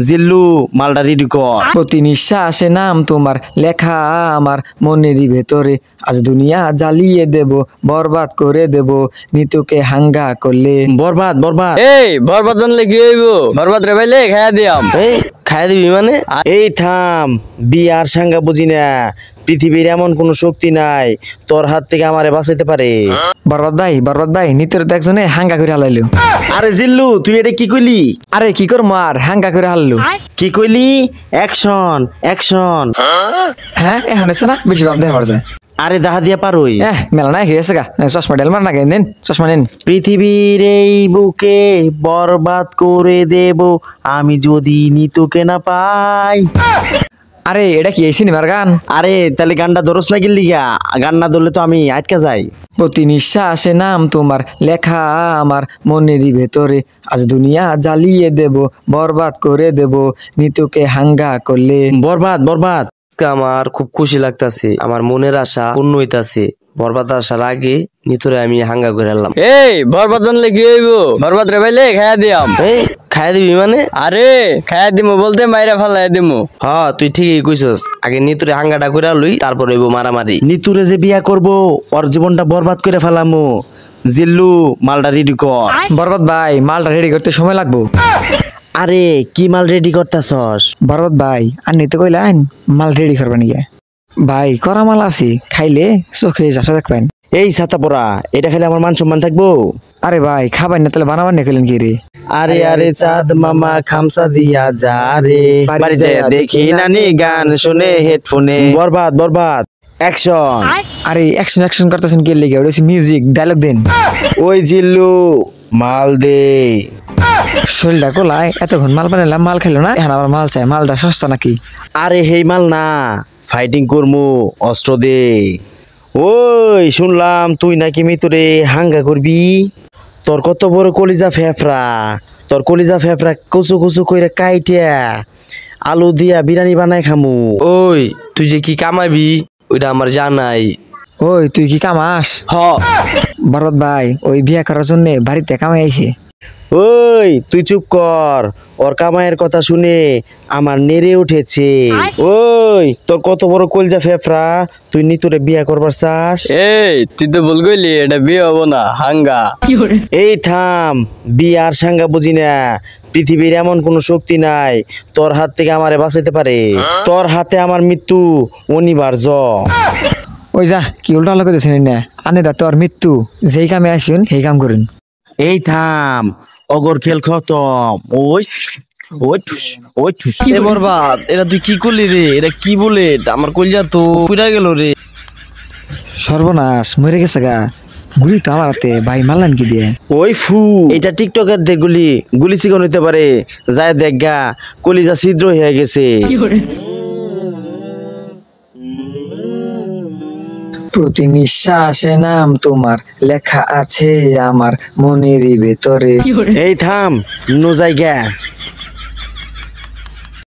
জিল্লু মালটা রেডি কর। প্রতি নিঃশ্বাসে নাম তোমার লেখা আমার মনেরই ভেতরে, আজ দুনিয়া জ্বালিয়ে দেব, বরবাদ করে দেব নিতুকে হাঙ্গা করলে। বরবাদ বরবাদ এই বরবাদ জানলে কি হইব? বরবাদ রে ভাইলে খাইয়া দিয়াম। এই খাইয়া দিবি মানে? এই থাম, বিয়ার সাঙ্গা বুঝি না, পৃথিবীর এমন কোন শক্তি নাই তোর হাত থেকে আমারে বাঁচাইতে পারে। বরবাদ ভাই নিতুর তো একজনে হাঙ্গা করে হালাইলো। আরে জিল্লু তুই এটা কি কইলি? আরে কি করবো আর, হাঙ্গা করে হারলো। কি কইলি? Action action. হ্যাঁ এখন এসে না বেশি ভাব দেখা যায়। আরে দাহা দিয়া পারোই। মেলা নাই হয়েছে গা, চশমা ডেলমার না নেন, চশমা নেন। পৃথিবীর এই বুকে বরবাদ করে দেব আমি যদি নিতুকে না পাই। আরে এটা কি এই সিনেমার গান? আরে তাহলে গানটা ধরস না গেলি গা, গান না ধরলে তো আমি আটকা যাই। প্রতি নিঃশ্বাসে নাম তোমার লেখা আমার মনেরই ভেতরে, আজ দুনিয়া জ্বালিয়ে দেব, বরবাদ করে দেব নিতুকে হাঙ্গা করলে। বরবাদ বরবাদ। আমার খুব খুশি লাগতাছে, আমার মনের আশা পূর্ণ হইতাছে। বরবাদ আসার আগে নিতরে আমি হাঙ্গা করে আনলাম। এই বরবাদ জানলে কি হইব? বরবাদ রে ভাইলে খাইয়া দিয়াম। এই খাইয়া দিবি মানে? আরে খাইয়া দিমু বলতে মাইরা ফালাই দিমু। হ্যাঁ তুই ঠিকই কইছস, আগে নিতুরে হাঙ্গাটা করে লই তারপর হইব মারামারি। নিতুরে যে বিয়া করব ওর জীবনটা বরবাদ করে ফেলামু। জিল্লু মালটা রেডি কর। বরবাদ ভাই মালটা রেডি করতে সময় লাগবো। আরে কি মাল রেডি করতাছস? বরবাদ ভাই আর নিতে কইলেন মাল রেডি করবেন গিয়ে। ভাই করা মাল আছে, খাইলে চোখে ঝাপসা দেখবেন। এই ছাতা পড়া, এটা খেলে আমার মান সম্মান থাকবো? আরে ভাই খাবেন না তাহলে বানাবার নিয়ে খেলেন কি রে? আরে আরে চাঁদ মামা খামসা দিয়া যা রে, বাড়ি যায় দেখি নানি গান শুনে হেডফোনে। বরবাদ বরবাদ অ্যাকশন। আরে অ্যাকশন করতেছেন কে লেগে? ওটা মিউজিক ডায়লগ দেন। ওই জিল্লু মাল দে। শরীরটা কোলায়, এতক্ষণ মাল বানালাম, মাল খেলো না, এখন আবার মাল চাই। মালটা সস্তা নাকি? আরে হেই মাল না, ফাইটিং করমু, অস্ত্র দে। ওই শুনলাম তুই নাকি মিতুরে হাঙ্গা করবি। তোর কত বড় কলিজা ফেফড়া, তোর কলিজা ফেফড়া কুচু কুচু কইরা কাইটিয়া আলু দিয়া বিরিয়ানি বানাই খামু। ওই তুই যে কি কামাবি ওইটা আমার জানাই। ওই তুই কি কামাস? হ বরবাদ ভাই ওই বিয়া করার জন্য বাড়িতে কামাই আইছে। ওই তুই চুপ কর, ওর কামাইয়ের কথা শুনে আমার নেড়ে উঠেছে। ওই তোর কত বড় কলজা ফেফড়া, তুই নিতুরে বিয়া করবার চাস? এই তুই তো ভুল কইলি, এটা বিয়ে হবো না, হাঙ্গা। এই থাম, বিয়ার সাঙ্গা বুঝি না, পৃথিবীর এমন কোন শক্তি নাই তোর হাত থেকে আমারে বাঁচাইতে পারে। তোর হাতে আমার মৃত্যু অনিবার্য। ওই যা কি উল্টা আলো করতেছেন না, আনেরা তো আর মৃত্যু, যেই কামে আসুন সেই কাম করুন। এই থাম, অগর খেল খতম। ওই ওই ঠুস ওই ঠুস। এ বরবাদ, এটা তুই কি করলি রে? এটা কি বলে? আমার কলজা তো পুরা গেল রে। সর্বনাশ, মরে গেছে গা। গুলি তো আমার হাতে, ভাই মারলেন কি দিয়ে? ওই ফু, এটা টিকটকের দের গুলি, গুলি চিকন হইতে পারে, যায় দেখ গা কলিজা ছিদ্র হয়ে গেছে। প্রতি নিঃশ্বাসে নাম তোমার লেখা আছে আমার মনেরই ভেতরে। এই থাম, নো জায়গা।